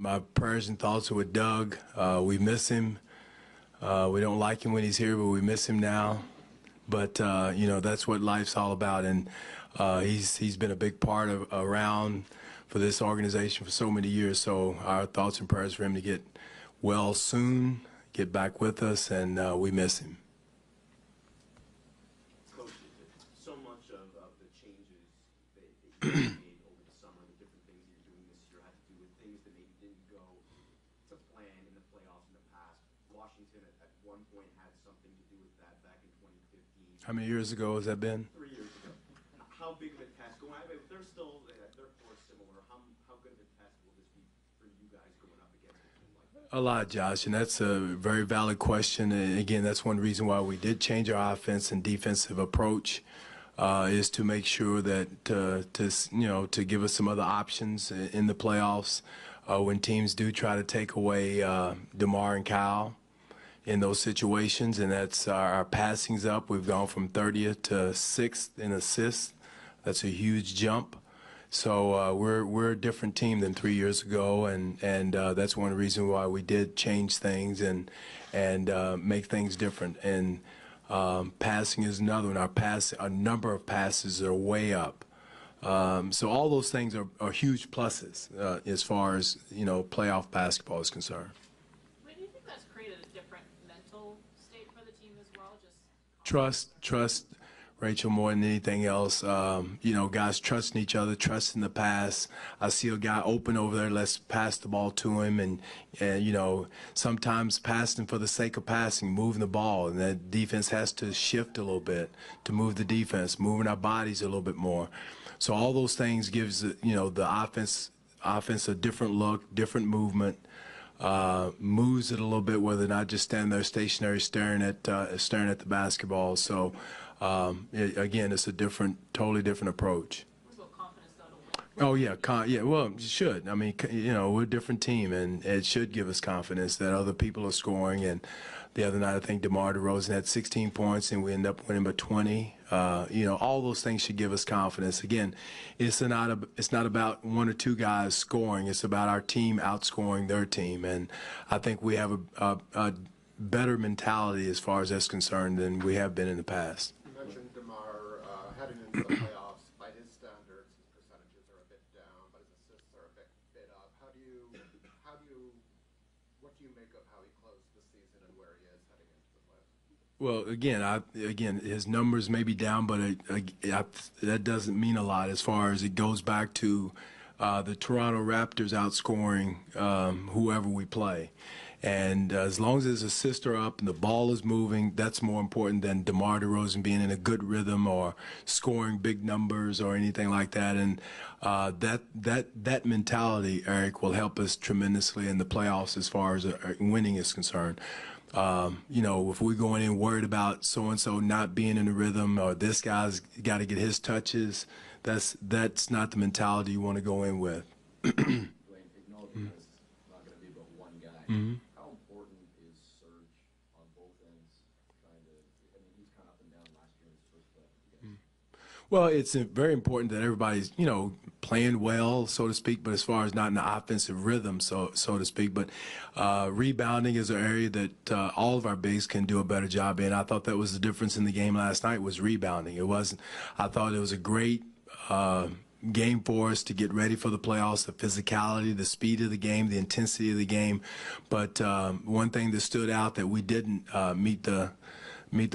My prayers and thoughts are with Doug. We miss him. We don't like him when he's here, but we miss him now. But you know, that's what life's all about, and he's been a big part of around for this organization for so many years. So our thoughts and prayers for him to get well soon, get back with us, and we miss him. Coach, so much of the changes that you made over the summer, the different things you're doing this year, had to do with things that maybe didn't go to plan in the playoffs in the past. Washington at one point had something to do with that back in 2015. How many years ago has that been? 3 years ago. How big of a task? Going, I mean, they're still, they're core similar. How good of a task will this be for you guys going up against a team like that? A lot, Josh, and that's a very valid question. And again, that's one reason why we did change our offense and defensive approach, is to make sure that to give us some other options in the playoffs when teams do try to take away Demar and Kyle in those situations. And that's our passing's up. We've gone from 30th to 6th in assists. That's a huge jump. So we're a different team than 3 years ago, and that's one reason why we did change things and make things different. And passing is another one. Our number of passes are way up. So all those things are huge pluses as far as playoff basketball is concerned. Do you think that's created a different mental state for the team as well? Just trust. Rachel, more than anything else, guys trusting each other, trusting the pass. I see a guy open over there, let's pass the ball to him, and sometimes passing for the sake of passing, moving the ball, and that defense has to shift a little bit to move the defense, moving our bodies a little bit more. So all those things gives the offense a different look, different movement. Moves it a little bit where they're not just standing there stationary staring at the basketball. So again, it's a totally different approach. Oh yeah, well, it should. I mean, we're a different team, and it should give us confidence that other people are scoring. And the other night, I think Demar Derozan had 16 points, and we ended up winning by 20. All those things should give us confidence. Again, it's not about one or two guys scoring. It's about our team outscoring their team, and I think we have a better mentality as far as that's concerned than we have been in the past. You mentioned Demar heading into the playoffs. By his standards, his percentages are a bit down, but his assists are a bit up. What do you make of how he closed the season and where he is heading into the playoffs? Well, again, his numbers may be down, but that doesn't mean a lot as far as it goes back to the Toronto Raptors outscoring whoever we play. And as long as his assists are up and the ball is moving, that's more important than DeMar DeRozan being in a good rhythm or scoring big numbers or anything like that. And that mentality, Eric, will help us tremendously in the playoffs as far as winning is concerned. If we're going in worried about so-and-so not being in the rhythm or this guy's got to get his touches, that's not the mentality you want to go in with. Dwane, acknowledging this is not going to be about one guy. Mm-hmm. How important is Serge on both ends? He's kind of up and down last year in his first play. Well, it's very important that everybody's, playing well, so to speak, but as far as not in the offensive rhythm, so to speak. But rebounding is an area that all of our bigs can do a better job in. I thought that was the difference in the game last night was rebounding. I thought it was a great game for us to get ready for the playoffs, the physicality, the speed of the game, the intensity of the game. But one thing that stood out that we didn't meet the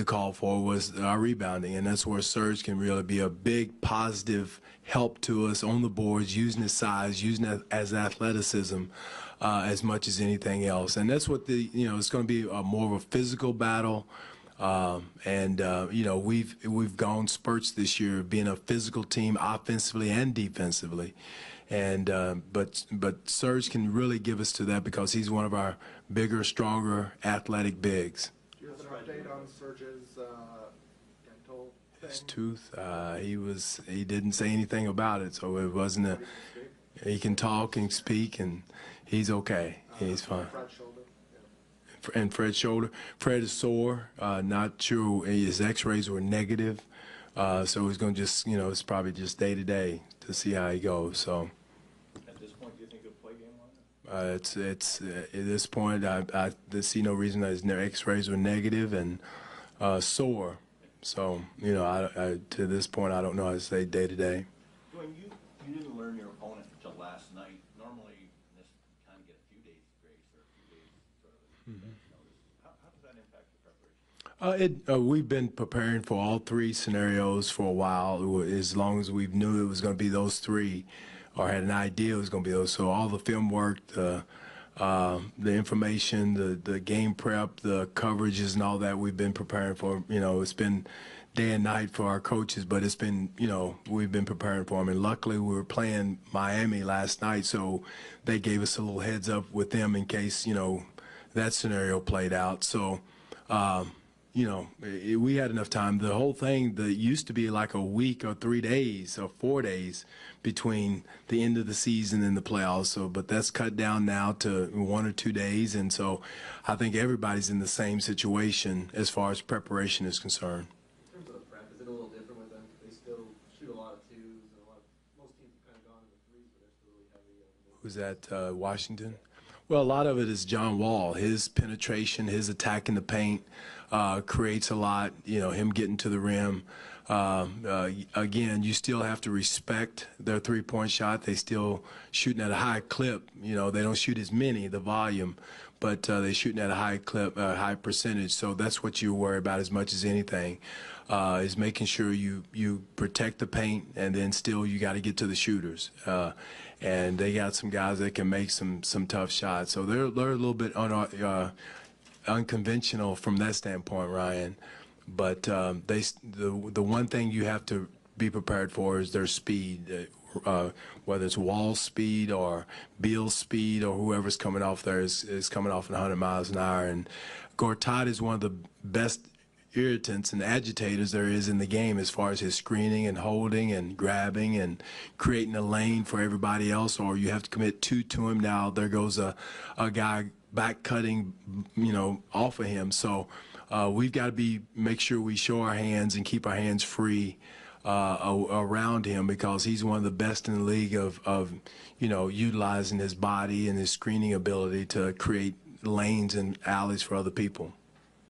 call for was our rebounding, and that's where Serge can really be a big positive help to us on the boards, using his size, using it as athleticism as much as anything else. And that's what it's going to be more of a physical battle. We've gone spurts this year being a physical team offensively and defensively. And but Serge can really give us to that because he's one of our bigger, stronger, athletic bigs. Do you have an update on Serge's dental thing? His tooth, he didn't say anything about it, so it wasn't he can talk and speak, and he's okay. He's fine. Fred's shoulder. And Fred's shoulder. Fred is sore. Not sure his X-rays were negative, so he's going to just, it's probably just day to day to see how he goes. So. At this point, do you think he'll play game It's at this point I see no reason that his X-rays were negative and sore. So to this point I don't know how to say day to day. Dwane, you didn't learn your opponent until last night. Normally, this kind of get a few days grace or a few days sort of notice. How does that impact your preparation? We've been preparing for all three scenarios for a while, as long as we knew it was going to be those three, or had an idea it was going to be those. So all the film work, the information, the game prep, the coverages, and all that we've been preparing for. It's been day and night for our coaches, but it's been, we've been preparing for them. And luckily, we were playing Miami last night, so they gave us a little heads up with them in case, that scenario played out. So, we had enough time. The whole thing that used to be like a week or 3 days or 4 days between the end of the season and the playoffs. So, but that's cut down now to 1 or 2 days. And so I think everybody's in the same situation as far as preparation is concerned. In terms of the prep, is it a little different with them? They still shoot a lot of twos, and most teams have kind of gone into threes, but they're still really heavy. Who's that, Washington? Well, a lot of it is John Wall. His penetration, his attack in the paint creates a lot, him getting to the rim. Again, you still have to respect their three-point shot. They still shooting at a high clip. They don't shoot as many, the volume, but they're shooting at a high clip, a high percentage. So that's what you worry about as much as anything, is making sure you protect the paint, and then still you got to get to the shooters. And they got some guys that can make some tough shots. So they're a little bit unconventional from that standpoint, Ryan. But the one thing you have to be prepared for is their speed, whether it's Wall's speed or Beal's speed or whoever's coming off there is coming off at 100 miles an hour. And Gortat is one of the best irritants and agitators there is in the game as far as his screening and holding and grabbing and creating a lane for everybody else, or you have to commit two to him. Now there goes a guy back cutting, off of him. So we've got to make sure we show our hands and keep our hands free around him, because he's one of the best in the league of utilizing his body and his screening ability to create lanes and alleys for other people.